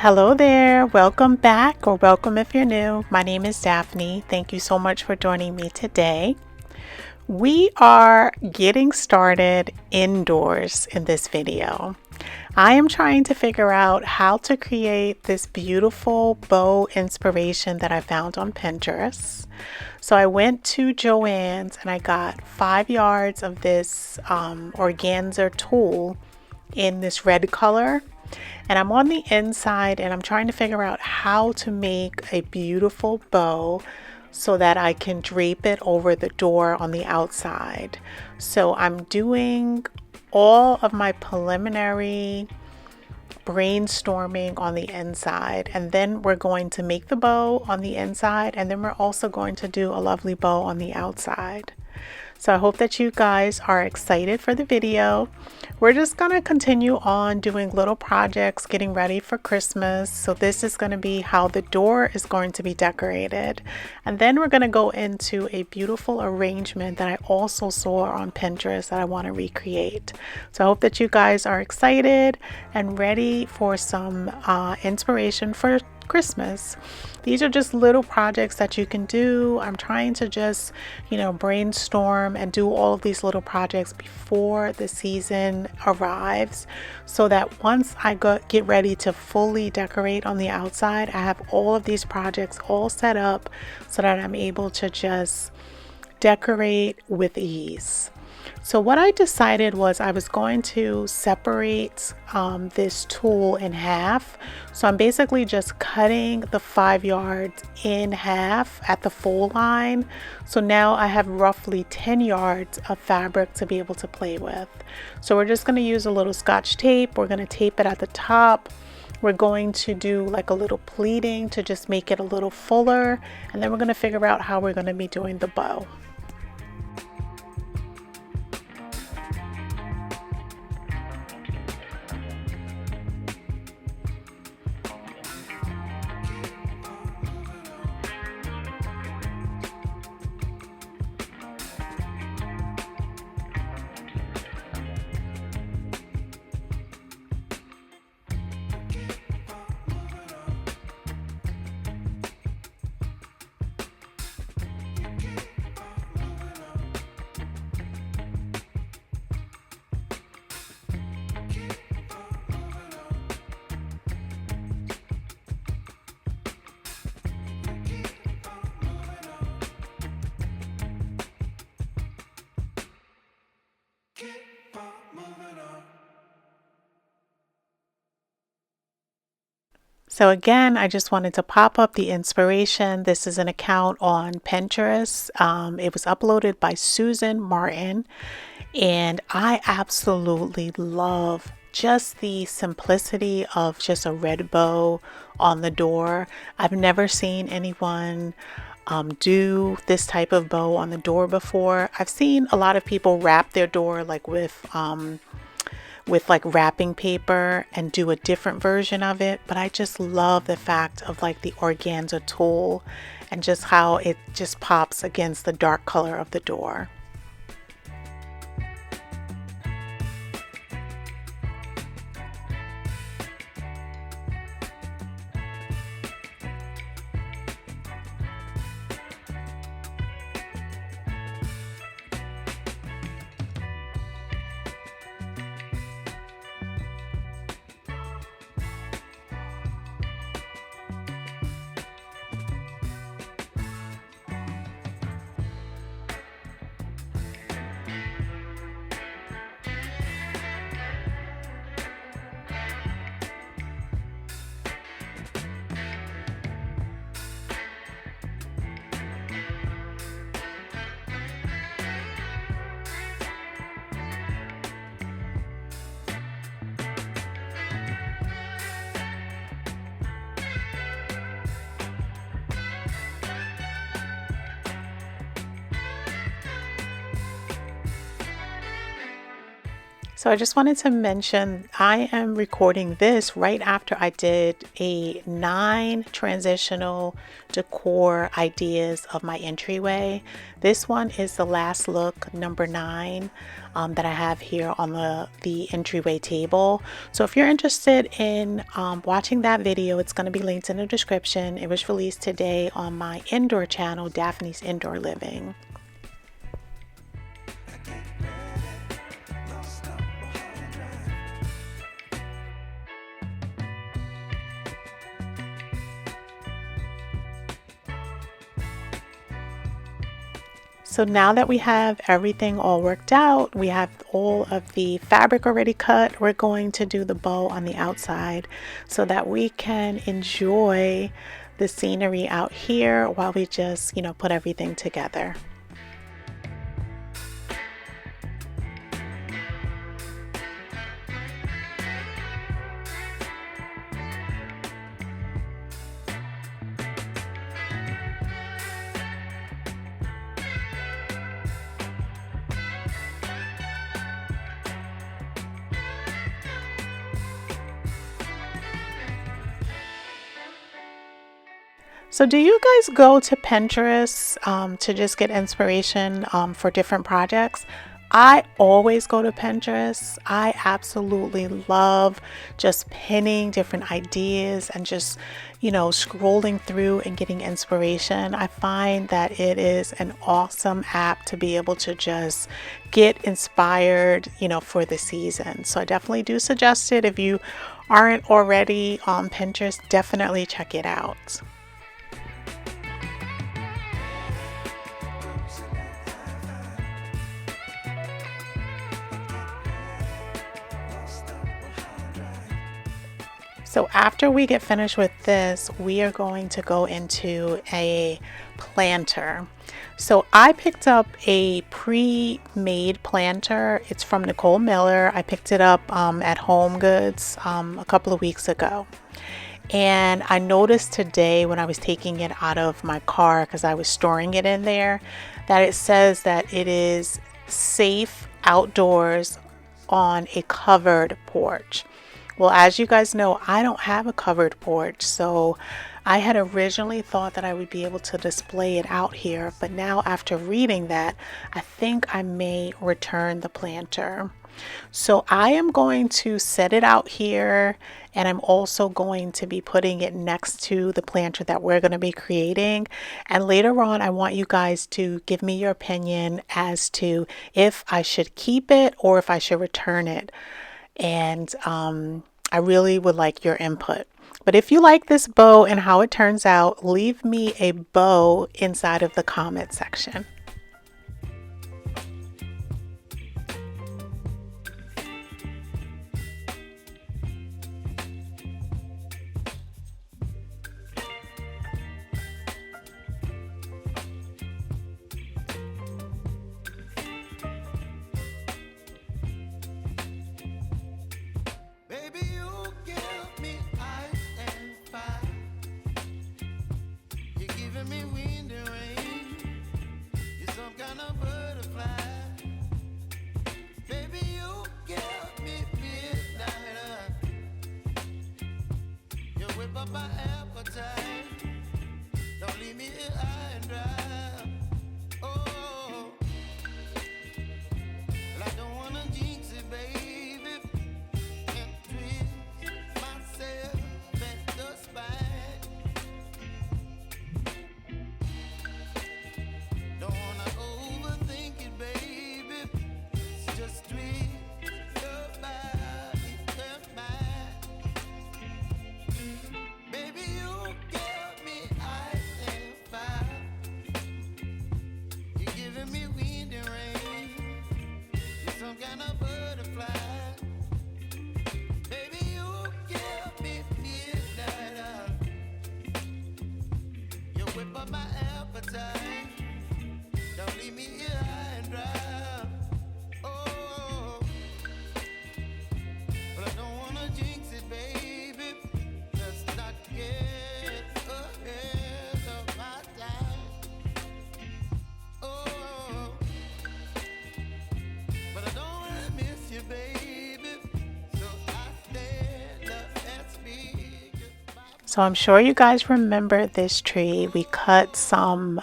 Hello there, welcome back or welcome if you're new. My name is Daphne. Thank you so much for joining me today. We are getting started indoors in this video. I am trying to figure out how to create this beautiful bow inspiration that I found on Pinterest. So I went to Joann's and I got 5 yards of this organza tulle in this red color. And I'm on the inside and I'm trying to figure out how to make a beautiful bow so that I can drape it over the door on the outside. So I'm doing all of my preliminary brainstorming on the inside, and then we're going to make the bow on the inside, and then we're also going to do a lovely bow on the outside. So I hope that you guys are excited for the video. We're just going to continue on doing little projects, getting ready for Christmas. So this is going to be how the door is going to be decorated. And then we're going to go into a beautiful arrangement that I also saw on Pinterest that I want to recreate. So I hope that you guys are excited and ready for some inspiration for Christmas. These are just little projects that you can do. I'm trying to just, brainstorm and do all of these little projects before the season arrives, so that once I get ready to fully decorate on the outside, I have all of these projects all set up so that I'm able to just decorate with ease. So what I decided was I was going to separate this tulle in half. So I'm basically just cutting the 5 yards in half at the fold line. So now I have roughly 10 yards of fabric to be able to play with. So we're just going to use a little Scotch tape. We're going to tape it at the top. We're going to do like a little pleating to just make it a little fuller. And then we're going to figure out how we're going to be doing the bow. So again, I just wanted to pop up the inspiration. This is an account on Pinterest. It was uploaded by Susan Martin, and I absolutely love just the simplicity of just a red bow on the door. I've never seen anyone do this type of bow on the door before. I've seen a lot of people wrap their door like with like wrapping paper and do a different version of it, but I just love the fact of like the organza tulle and just how it just pops against the dark color of the door. So I just wanted to mention I am recording this right after I did a 9 transitional decor ideas of my entryway. This one is the last look, number 9, that I have here on the entryway table. So if you're interested in watching that video, it's going to be linked in the description. It was released today on my indoor channel, Daphne's Indoor Living. So now that we have everything all worked out, we have all of the fabric already cut, we're going to do the bow on the outside so that we can enjoy the scenery out here while we just, put everything together. So do you guys go to Pinterest to just get inspiration for different projects? I always go to Pinterest. I absolutely love just pinning different ideas and just, scrolling through and getting inspiration. I find that it is an awesome app to be able to just get inspired, for the season. So I definitely do suggest it. If you aren't already on Pinterest, definitely check it out. So after we get finished with this, we are going to go into a planter. So I picked up a pre-made planter. It's from Nicole Miller. I picked it up at Home Goods a couple of weeks ago. And I noticed today when I was taking it out of my car, because I was storing it in there, that it says that it is safe outdoors on a covered porch. Well, as you guys know, I don't have a covered porch, so I had originally thought that I would be able to display it out here, but now after reading that, I think I may return the planter. So I am going to set it out here, and I'm also going to be putting it next to the planter that we're going to be creating. And later on, I want you guys to give me your opinion as to if I should keep it or if I should return it. And I really would like your input. But if you like this bow and how it turns out, leave me a bow inside of the comment section. So I'm sure you guys remember this tree. We cut some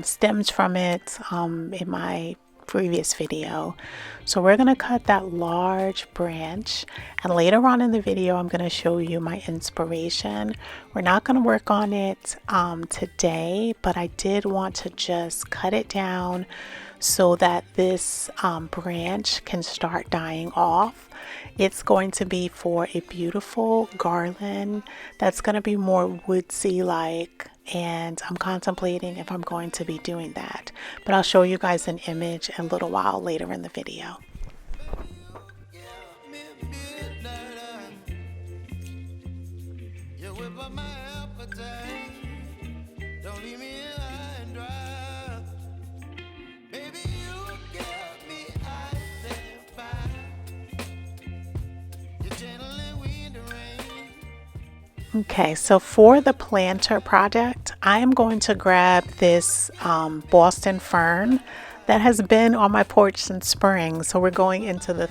stems from it in my previous video. So we're going to cut that large branch, and later on in the video I'm going to show you my inspiration. We're not going to work on it today, but I did want to just cut it down so that this branch can start dying off. It's going to be for a beautiful garland that's going to be more woodsy like, and I'm contemplating if I'm going to be doing that, but I'll show you guys an image a little while later in the video. Okay, so for the planter project, I am going to grab this Boston fern that has been on my porch since spring. So we're going into the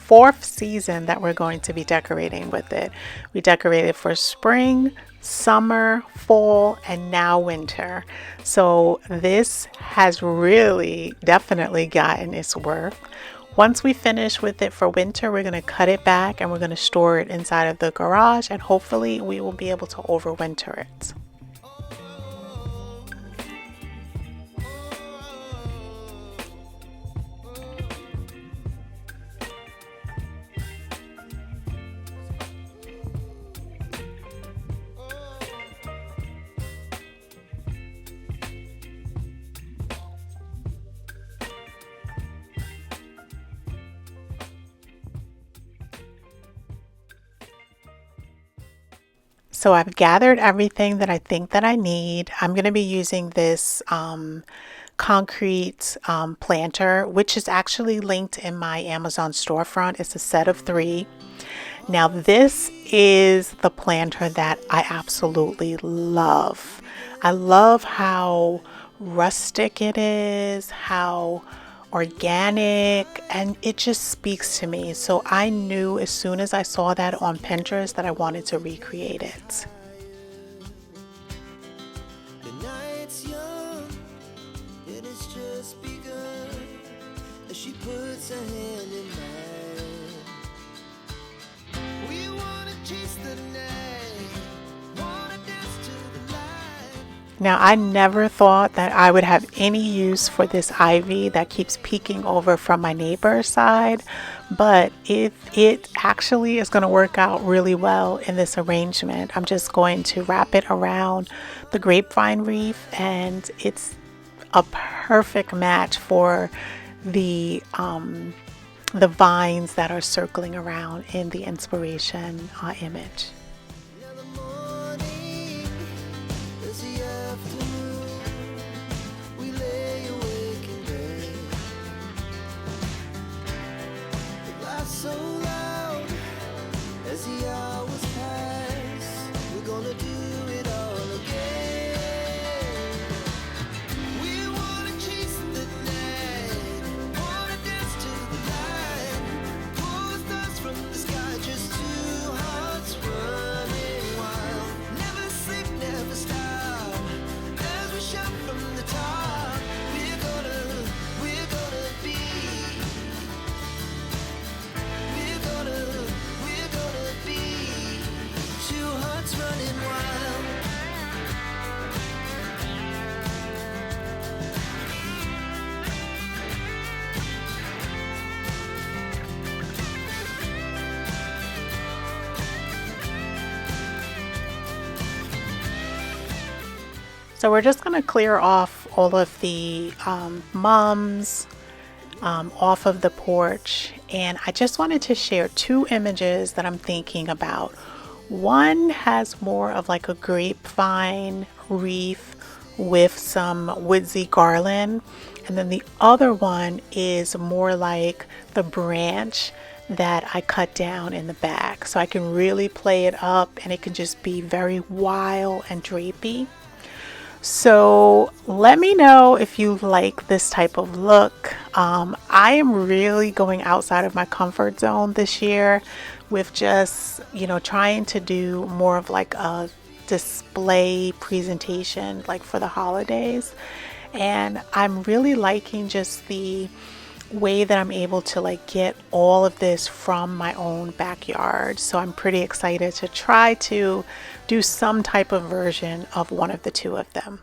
4th season that we're going to be decorating with it. We decorated for spring, summer, fall, and now winter. So this has really definitely gotten its worth. Once we finish with it for winter, we're going to cut it back and we're going to store it inside of the garage, and hopefully we will be able to overwinter it. So I've gathered everything that I think that I need. I'm going to be using this concrete planter, which is actually linked in my Amazon storefront. It's a set of 3. Now this is the planter that I absolutely love. I love how rustic it is, how organic, and it just speaks to me. So I knew as soon as I saw that on Pinterest that I wanted to recreate it. Now, I never thought that I would have any use for this ivy that keeps peeking over from my neighbor's side, but it actually is going to work out really well in this arrangement. I'm just going to wrap it around the grapevine wreath, and it's a perfect match for the vines that are circling around in the inspiration image. So we're just going to clear off all of the mums off of the porch, and I just wanted to share 2 images that I'm thinking about. One has more of like a grapevine wreath with some woodsy garland, and then the other one is more like the branch that I cut down in the back, so I can really play it up and it can just be very wild and drapey. So let me know if you like this type of look. I am really going outside of my comfort zone this year with just, trying to do more of like a display presentation like for the holidays. And I'm really liking just the way that I'm able to like get all of this from my own backyard. So I'm pretty excited to try to do some type of version of one of the two of them.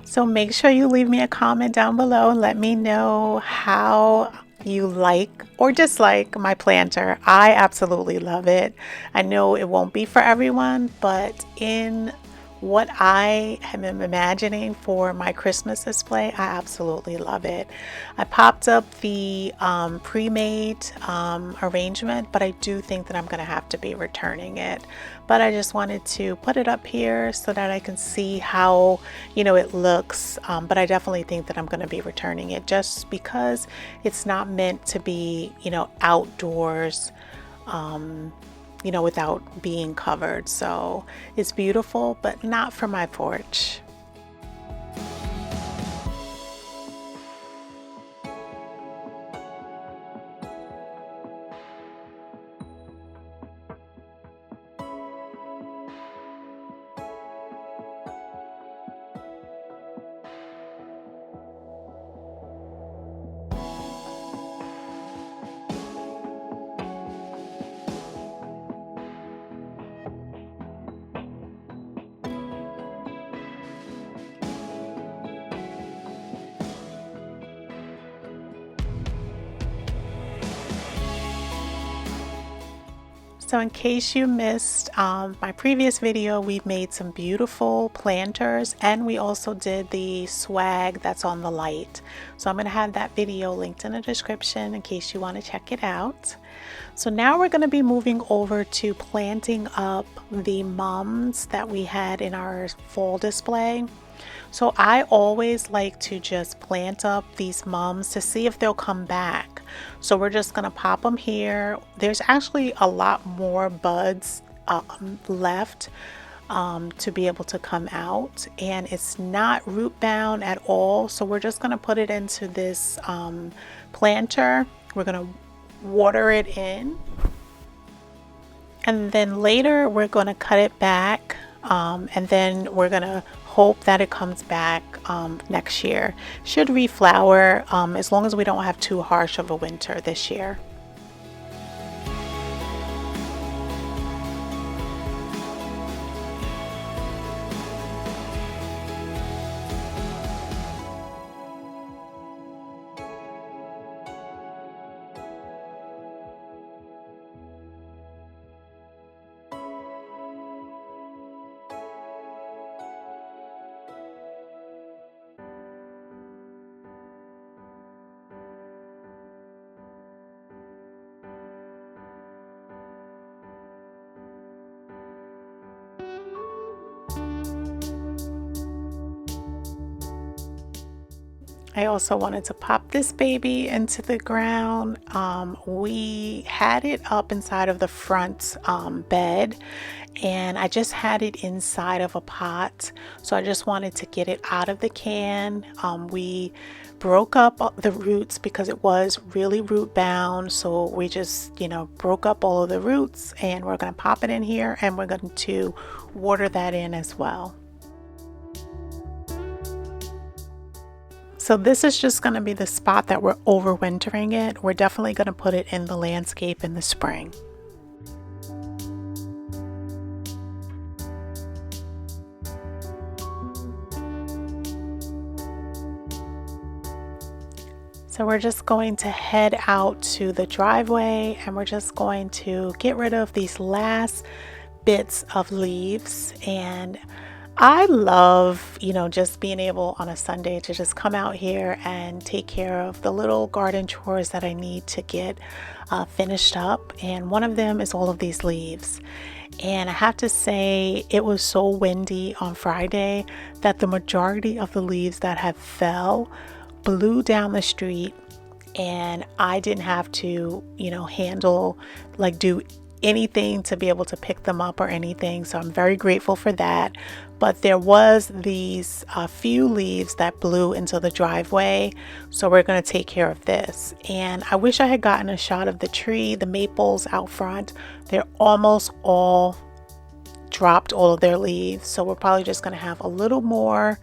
So make sure you leave me a comment down below and let me know how you like or dislike my planter. I absolutely love it. I know it won't be for everyone, but in what I am imagining for my Christmas display, I absolutely love it. I popped up the pre-made arrangement, but I do think that I'm going to have to be returning it. But I just wanted to put it up here so that I can see how, it looks. But I definitely think that I'm going to be returning it just because it's not meant to be, outdoors. Without being covered. So it's beautiful, but not for my porch. So in case you missed my previous video, we've made some beautiful planters and we also did the swag that's on the light. So I'm going to have that video linked in the description in case you want to check it out. So now we're going to be moving over to planting up the mums that we had in our fall display. So I always like to just plant up these mums to see if they'll come back. So we're just gonna pop them here. There's actually a lot more buds left to be able to come out, and it's not root bound at all. So we're just gonna put it into this planter. We're gonna water it in, and then later we're gonna cut it back, and then we're gonna hope that it comes back next year. Should reflower as long as we don't have too harsh of a winter this year. I also wanted to pop this baby into the ground. We had it up inside of the front bed, and I just had it inside of a pot. So I just wanted to get it out of the can. We broke up the roots because it was really root bound. So we just, broke up all of the roots, and we're going to pop it in here and we're going to water that in as well. So this is just going to be the spot that we're overwintering it. We're definitely going to put it in the landscape in the spring. So we're just going to head out to the driveway and we're just going to get rid of these last bits of leaves. And I love, just being able on a Sunday to just come out here and take care of the little garden chores that I need to get finished up. And one of them is all of these leaves. And I have to say, it was so windy on Friday that the majority of the leaves that have fell blew down the street, and I didn't have to, handle, do anything to be able to pick them up or anything. So I'm very grateful for that. But there was these few leaves that blew into the driveway, so we're going to take care of this. And I wish I had gotten a shot of the tree, the maples out front. They're almost all dropped all of their leaves, so we're probably just going to have a little more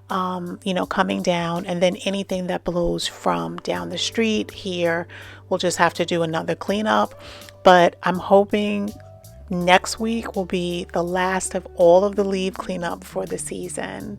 coming down, and then anything that blows from down the street here, we'll just have to do another cleanup. But I'm hoping next week will be the last of all of the leaf cleanup for the season.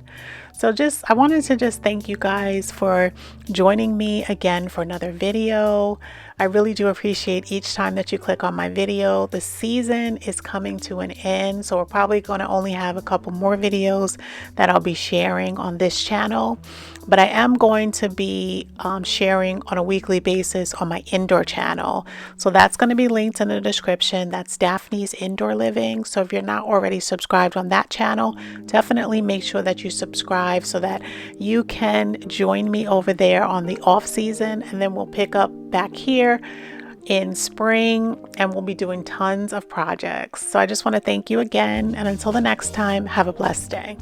So I wanted to just thank you guys for joining me again for another video. I really do appreciate each time that you click on my video. The season is coming to an end, so we're probably going to only have a couple more videos that I'll be sharing on this channel. But I am going to be sharing on a weekly basis on my indoor channel. So that's going to be linked in the description. That's Daphne's Indoor Living. So if you're not already subscribed on that channel, definitely make sure that you subscribe so that you can join me over there on the off season. And then we'll pick up back here in spring and we'll be doing tons of projects. So I just want to thank you again. And until the next time, have a blessed day.